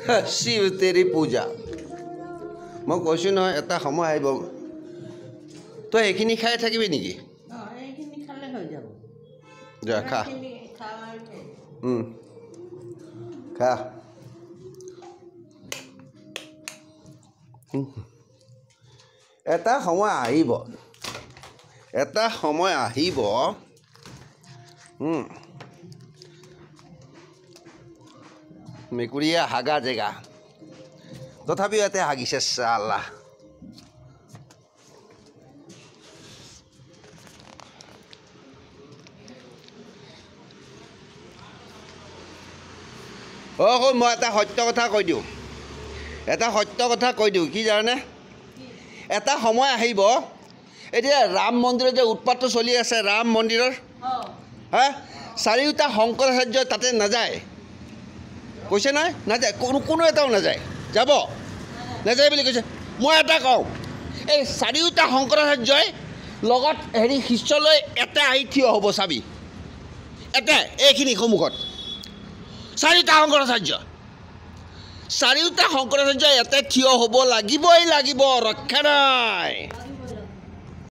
শিৱ তেৰি পূজা মই কৈছোঁ নহয় এটা সময় আহিব তই এইখিনি খাই থাকিবি নেকি যা খা খা এটা সময় আহিব মেকুৰীয়ে হাগা জেগা তথাপিও ইয়াতে হাগিছে চালা মই এটা সত্য কথা কৈ দিওঁ কি জানে এটা সময় আহিব এতিয়া ৰাম মন্দিৰৰ যে উৎপাতটো চলি আছে ৰাম মন্দিৰৰ হা চাৰিওটা শংকৰাচাৰ্য তাতে নাযায় কৈছে নহয় নাযায় কোনো এটাও নাযায় যাব নাযায় বুলি কৈছে মই এটা কওঁ এই চাৰিওটা শংকৰাচাৰ্যই লগত শিষ্যলৈ এটা আহি থিয় হ'ব চাবি এটা এইখিনি সন্মুখত চাৰিওটা শংকৰাচাৰ্য এতে থিয় হ'ব লাগিব ৰক্ষা নাই